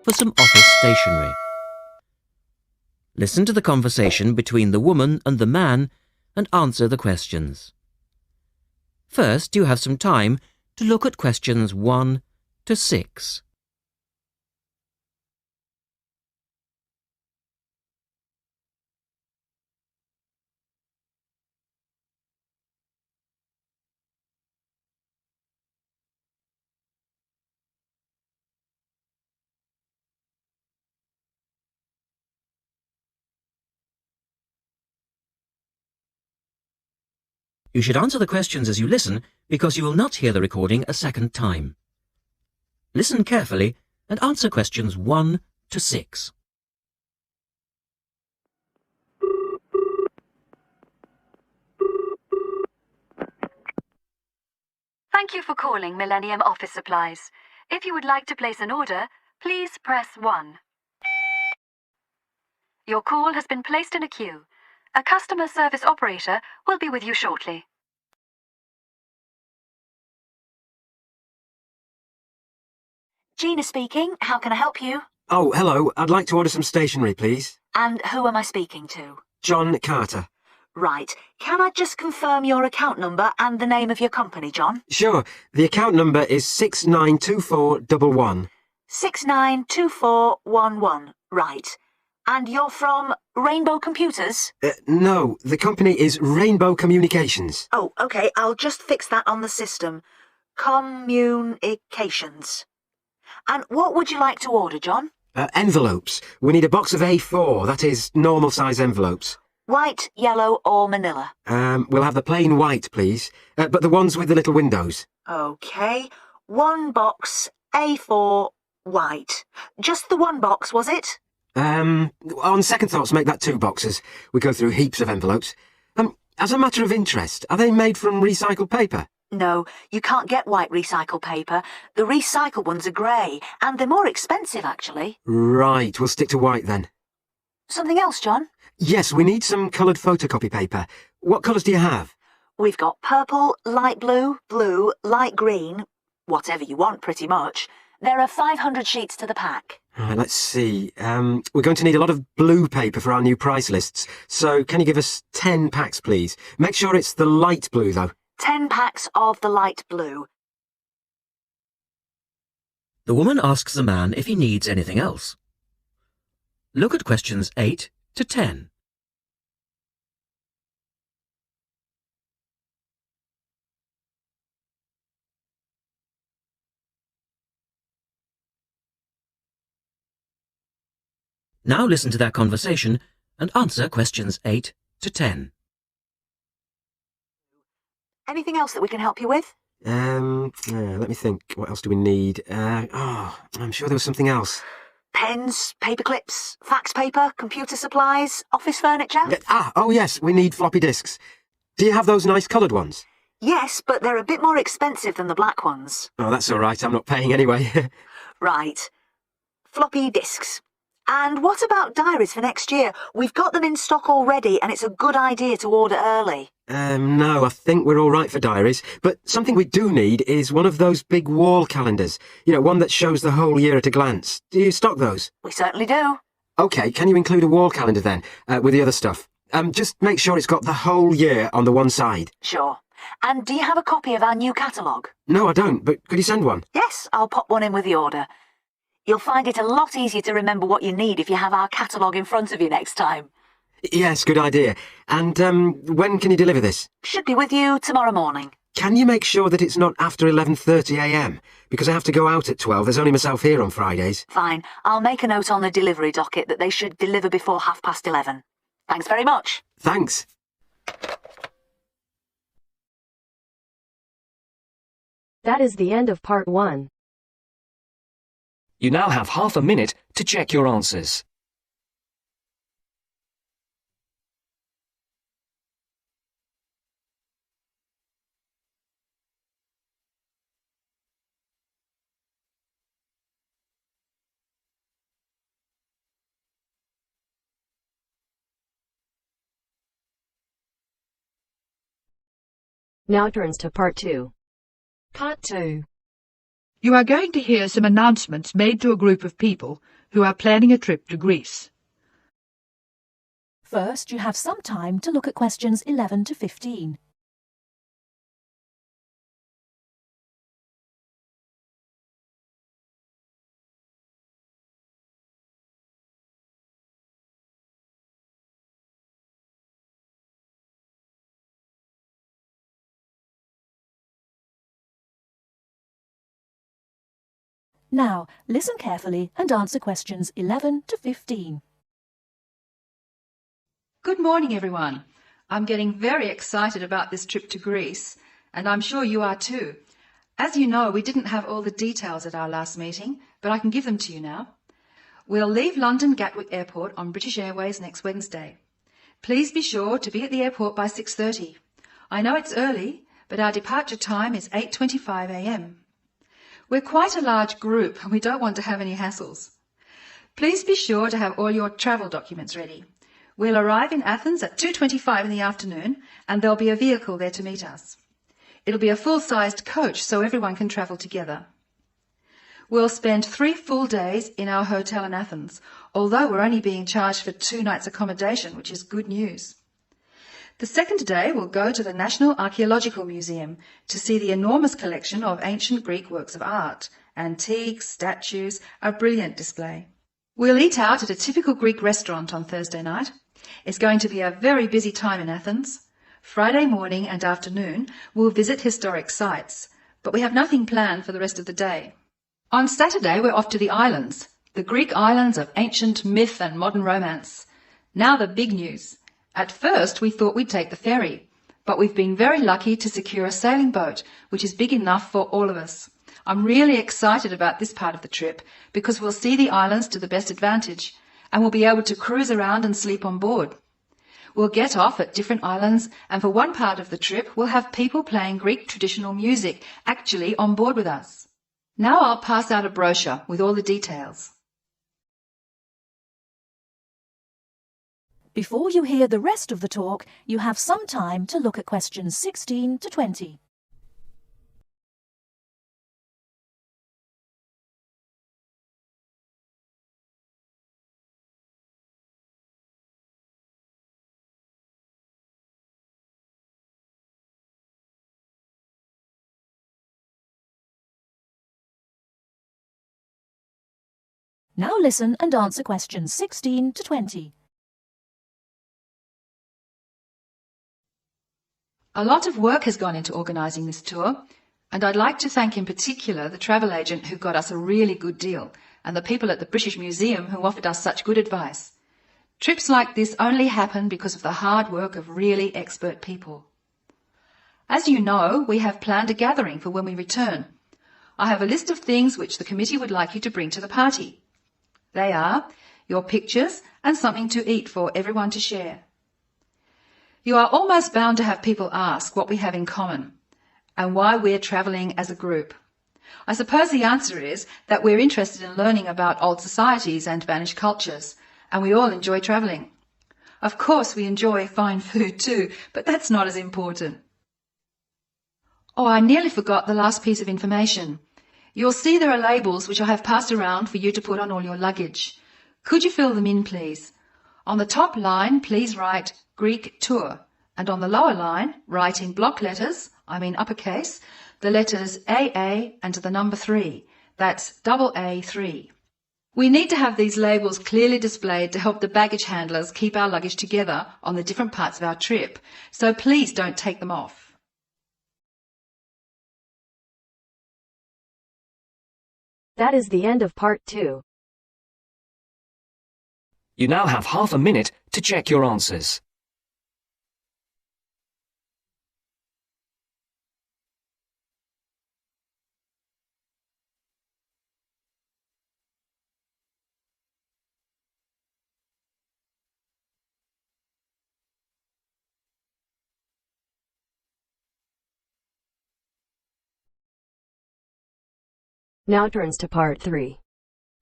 for some office stationery. Listen to the conversation between the woman and the man and answer the questions. First, you have some time to look at questions 1 to 6. You should answer the questions as you listen because you will not hear the recording a second time. Listen carefully and answer questions 1 to 6. Thank you for calling Millennium Office Supplies. If you would like to place an order, please press 1. Your call has been placed in a queue. A customer service operator will be with you shortly. Gina speaking. How can I help you? Oh, hello. I'd like to order some stationery, please. And who am I speaking to? John Carter. Right. Can I just confirm your account number and the name of your company, John? Sure. The account number is 692411. 692411. Right. And you're from Rainbow Computers? No, the company is Rainbow Communications. Oh, OK. I'll just fix that on the system. Communications. And what would you like to order, John? Envelopes. We need a box of A4, that is, normal size envelopes. White, yellow or manila? We'll have the plain white, please. But the ones with the little windows. OK. 1 box, A4, white. Just the 1 box, was it? On second thoughts, make that 2 boxes. We go through heaps of envelopes. As a matter of interest, are they made from recycled paper? No, you can't get white recycled paper. The recycled ones are grey, and they're more expensive, actually. Right, we'll stick to white then. Something else, John? Yes, we need some coloured photocopy paper. What colours do you have? We've got purple, light blue, blue, light green, whatever you want, pretty much. There are 500 sheets to the pack. Right, let's see. We're going to need a lot of blue paper for our new price lists. So can you give us 10 packs, please? Make sure it's the light blue, though. 10 packs of the light blue. The woman asks the man if he needs anything else. Look at questions 8 to 10. Now listen to that conversation and answer questions 8 to 10. Anything else that we can help you with? Let me think. What else do we need? I'm sure there was something else. Pens, paper clips, fax paper, computer supplies, office furniture? Oh yes, we need floppy disks. Do you have those nice coloured ones? Yes, but they're a bit more expensive than the black ones. Oh, that's all right. I'm not paying anyway. Right. Floppy disks. And what about diaries for next year? We've got them in stock already, and it's a good idea to order early. No, I think we're all right for diaries. But something we do need is one of those big wall calendars. You know, one that shows the whole year at a glance. Do you stock those? We certainly do. OK, can you include a wall calendar then, with the other stuff? Just make sure it's got the whole year on the one side. Sure. And do you have a copy of our new catalogue? No, I don't, but could you send one? Yes, I'll pop one in with the order. You'll find it a lot easier to remember what you need if you have our catalogue in front of you next time. Yes, good idea. And when can you deliver this? Should be with you tomorrow morning. Can you make sure that it's not after 11:30 a.m? Because I have to go out at 12. There's only myself here on Fridays. Fine. I'll make a note on the delivery docket that they should deliver before 11:30. Thanks very much. Thanks. That is the end of part 1. You now have half a minute to check your answers. Now turns to part 2. Part 2. You are going to hear some announcements made to a group of people who are planning a trip to Greece. First, you have some time to look at questions 11 to 15. Now, listen carefully and answer questions 11 to 15. Good morning, everyone. I'm getting very excited about this trip to Greece, and I'm sure you are too. As you know, we didn't have all the details at our last meeting, but I can give them to you now. We'll leave London Gatwick Airport on British Airways next Wednesday. Please be sure to be at the airport by 6:30. I know it's early, but our departure time is 8:25 a.m. We're quite a large group and we don't want to have any hassles. Please be sure to have all your travel documents ready. We'll arrive in Athens at 2:25 in the afternoon and there'll be a vehicle there to meet us. It'll be a full-sized coach so everyone can travel together. We'll spend 3 full days in our hotel in Athens, although we're only being charged for 2 nights accommodation, which is good news. The second day we'll go to the National Archaeological Museum to see the enormous collection of ancient Greek works of art, antiques, statues, a brilliant display. We'll eat out at a typical Greek restaurant on Thursday night. It's going to be a very busy time in Athens. Friday morning and afternoon we'll visit historic sites, but we have nothing planned for the rest of the day. On Saturday we're off to the islands, the Greek islands of ancient myth and modern romance. Now the big news. At first we thought we'd take the ferry, but we've been very lucky to secure a sailing boat, which is big enough for all of us. I'm really excited about this part of the trip because we'll see the islands to the best advantage and we'll be able to cruise around and sleep on board. We'll get off at different islands and for one part of the trip we'll have people playing Greek traditional music actually on board with us. Now I'll pass out a brochure with all the details. Before you hear the rest of the talk, you have some time to look at questions 16 to 20. Now listen and answer questions 16 to 20. A lot of work has gone into organising this tour, and I'd like to thank in particular the travel agent who got us a really good deal, and the people at the British Museum who offered us such good advice. Trips like this only happen because of the hard work of really expert people. As you know, we have planned a gathering for when we return. I have a list of things which the committee would like you to bring to the party. They are your pictures and something to eat for everyone to share. You are almost bound to have people ask what we have in common and why we're travelling as a group. I suppose the answer is that we're interested in learning about old societies and vanished cultures, and we all enjoy travelling. Of course we enjoy fine food too, but that's not as important. Oh, I nearly forgot the last piece of information. You'll see there are labels which I have passed around for you to put on all your luggage. Could you fill them in, please? On the top line, please write Greek tour, and on the lower line, write in block letters, I mean uppercase, the letters AA and the number 3. That's AA3. We need to have these labels clearly displayed to help the baggage handlers keep our luggage together on the different parts of our trip, so please don't take them off. That is the end of part 2. You now have half a minute to check your answers. Now turns to part 3.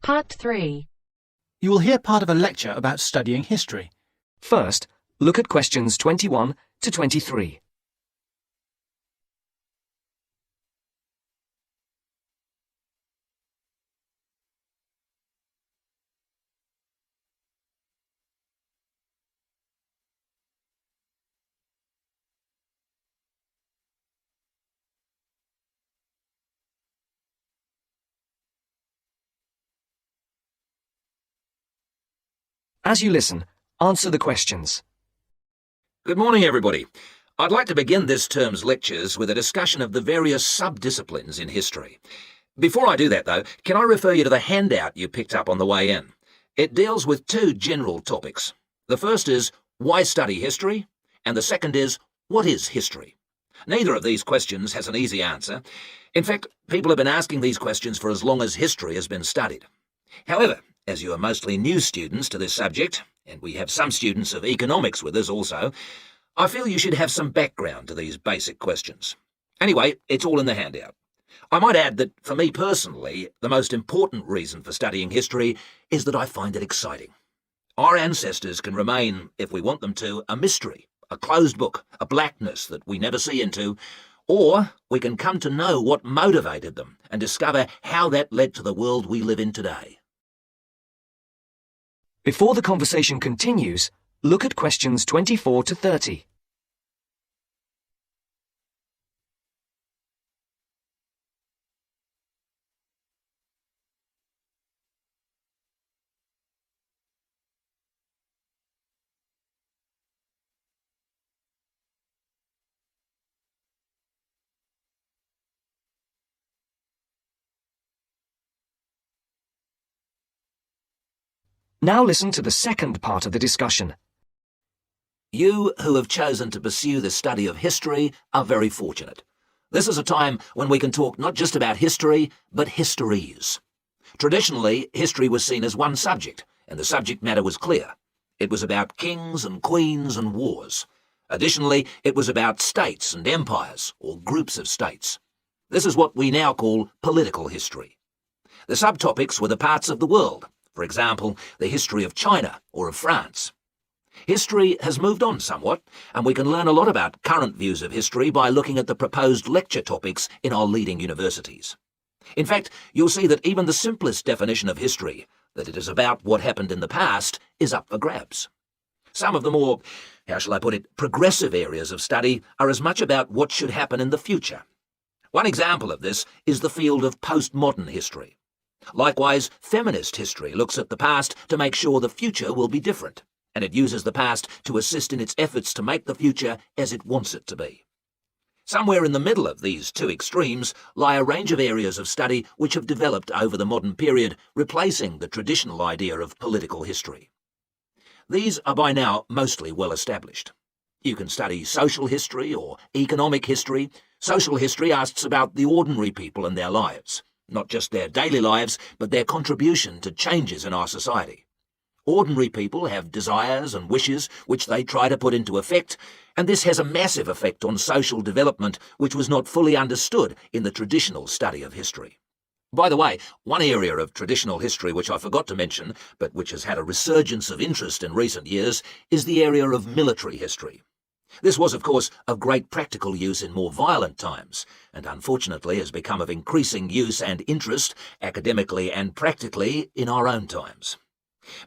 Part 3. You will hear part of a lecture about studying history. First, look at questions 21 to 23. As you listen, answer the questions. Good morning, everybody. I'd like to begin this term's lectures with a discussion of the various sub-disciplines in history. Before I do that, though, can I refer you to the handout you picked up on the way in? It deals with two general topics. The first is, why study history? And the second is, what is history? Neither of these questions has an easy answer. In fact, people have been asking these questions for as long as history has been studied. However, as you are mostly new students to this subject, and we have some students of economics with us also, I feel you should have some background to these basic questions. Anyway, it's all in the handout. I might add that, for me personally, the most important reason for studying history is that I find it exciting. Our ancestors can remain, if we want them to, a mystery, a closed book, a blackness that we never see into, or we can come to know what motivated them and discover how that led to the world we live in today. Before the conversation continues, look at questions 24 to 30. Now listen to the second part of the discussion. You who have chosen to pursue the study of history are very fortunate. This is a time when we can talk not just about history, but histories. Traditionally, history was seen as one subject, and the subject matter was clear. It was about kings and queens and wars. Additionally, it was about states and empires, or groups of states. This is what we now call political history. The subtopics were the parts of the world. For example, the history of China or of France. History has moved on somewhat, and we can learn a lot about current views of history by looking at the proposed lecture topics in our leading universities. In fact, you'll see that even the simplest definition of history, that it is about what happened in the past, is up for grabs. Some of the more, how shall I put it, progressive areas of study are as much about what should happen in the future. One example of this is the field of postmodern history. Likewise, feminist history looks at the past to make sure the future will be different, and it uses the past to assist in its efforts to make the future as it wants it to be. Somewhere in the middle of these two extremes lie a range of areas of study which have developed over the modern period, replacing the traditional idea of political history. These are by now mostly well established. You can study social history or economic history. Social history asks about the ordinary people and their lives. Not just their daily lives, but their contribution to changes in our society. Ordinary people have desires and wishes which they try to put into effect, and this has a massive effect on social development which was not fully understood in the traditional study of history. By the way, one area of traditional history which I forgot to mention, but which has had a resurgence of interest in recent years, is the area of military history. This was, of course, of great practical use in more violent times, and unfortunately has become of increasing use and interest, academically and practically, in our own times.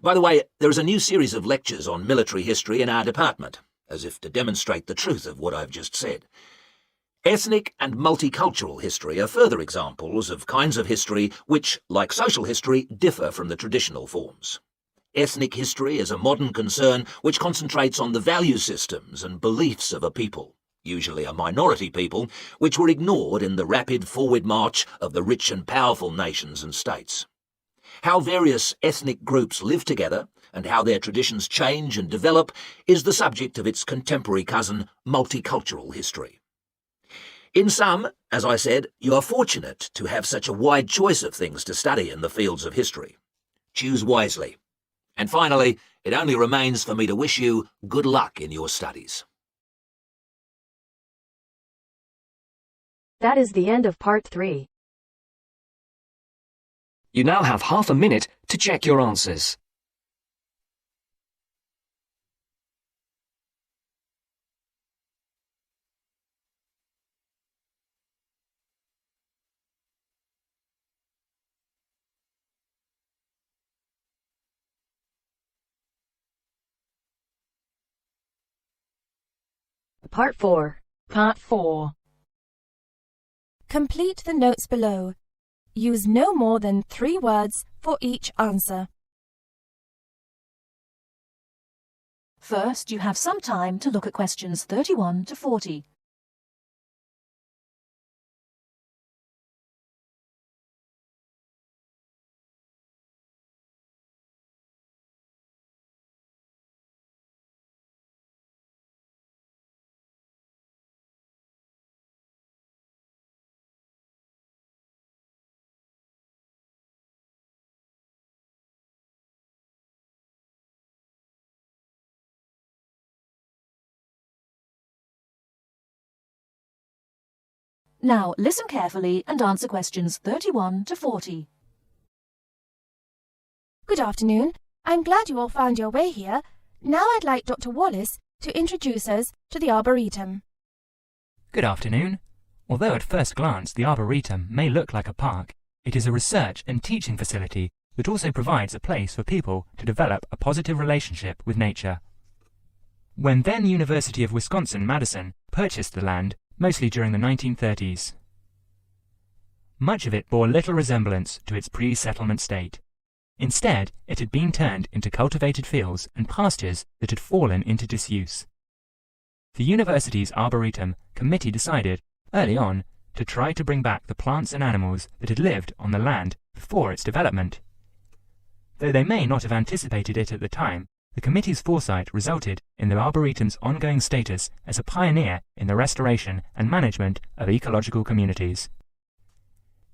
By the way, there is a new series of lectures on military history in our department, as if to demonstrate the truth of what I've just said. Ethnic and multicultural history are further examples of kinds of history which, like social history, differ from the traditional forms. Ethnic history is a modern concern which concentrates on the value systems and beliefs of a people, usually a minority people, which were ignored in the rapid forward march of the rich and powerful nations and states. How various ethnic groups live together and how their traditions change and develop is the subject of its contemporary cousin, multicultural history. In sum, as I said, you are fortunate to have such a wide choice of things to study in the fields of history. Choose wisely. And finally, it only remains for me to wish you good luck in your studies. That is the end of part 3. You now have half a minute to check your answers. Part 4. Part 4. Complete the notes below. Use no more than 3 words for each answer. First, you have some time to look at questions 31 to 40. Now listen carefully and answer questions 31 to 40. Good afternoon. I'm glad you all found your way here. Now I'd like Dr. Wallace to introduce us to the Arboretum. Good afternoon. Although at first glance the Arboretum may look like a park, it is a research and teaching facility that also provides a place for people to develop a positive relationship with nature. When then University of Wisconsin-Madison purchased the land, mostly during the 1930s, much of it bore little resemblance to its pre-settlement state. Instead, it had been turned into cultivated fields and pastures that had fallen into disuse. The university's Arboretum committee decided, early on, to try to bring back the plants and animals that had lived on the land before its development. Though they may not have anticipated it at the time, the committee's foresight resulted in the Arboretum's ongoing status as a pioneer in the restoration and management of ecological communities.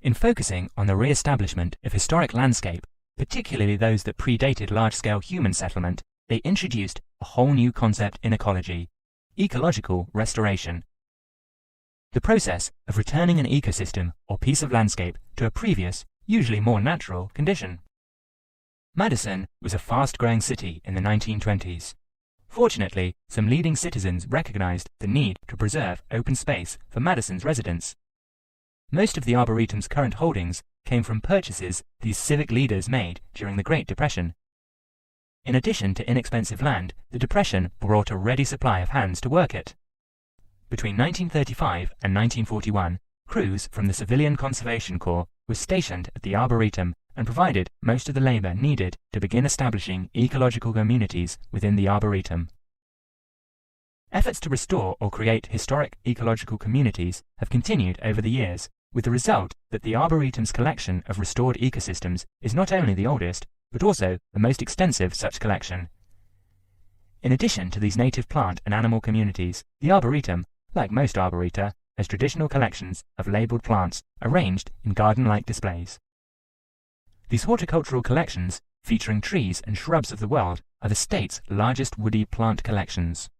In focusing on the re-establishment of historic landscape, particularly those that predated large-scale human settlement, they introduced a whole new concept in ecology: ecological restoration. The process of returning an ecosystem or piece of landscape to a previous, usually more natural, condition. Madison was a fast-growing city in the 1920s. Fortunately, some leading citizens recognized the need to preserve open space for Madison's residents. Most of the Arboretum's current holdings came from purchases these civic leaders made during the Great Depression. In addition to inexpensive land, the Depression brought a ready supply of hands to work it. Between 1935 and 1941, crews from the Civilian Conservation Corps were stationed at the Arboretum and provided most of the labor needed to begin establishing ecological communities within the Arboretum. Efforts to restore or create historic ecological communities have continued over the years, with the result that the Arboretum's collection of restored ecosystems is not only the oldest, but also the most extensive such collection. In addition to these native plant and animal communities, the Arboretum, like most arboreta, has traditional collections of labelled plants arranged in garden-like displays. These horticultural collections, featuring trees and shrubs of the world, are the state's largest woody plant collections.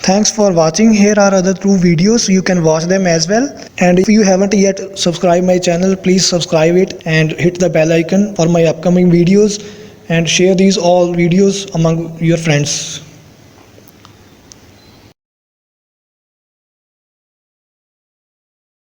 Thanks for watching. Here are other 2 videos, you can watch them as well. And if you haven't yet subscribed my channel, please subscribe it and hit the bell icon for my upcoming videos, and share these all videos among your friends.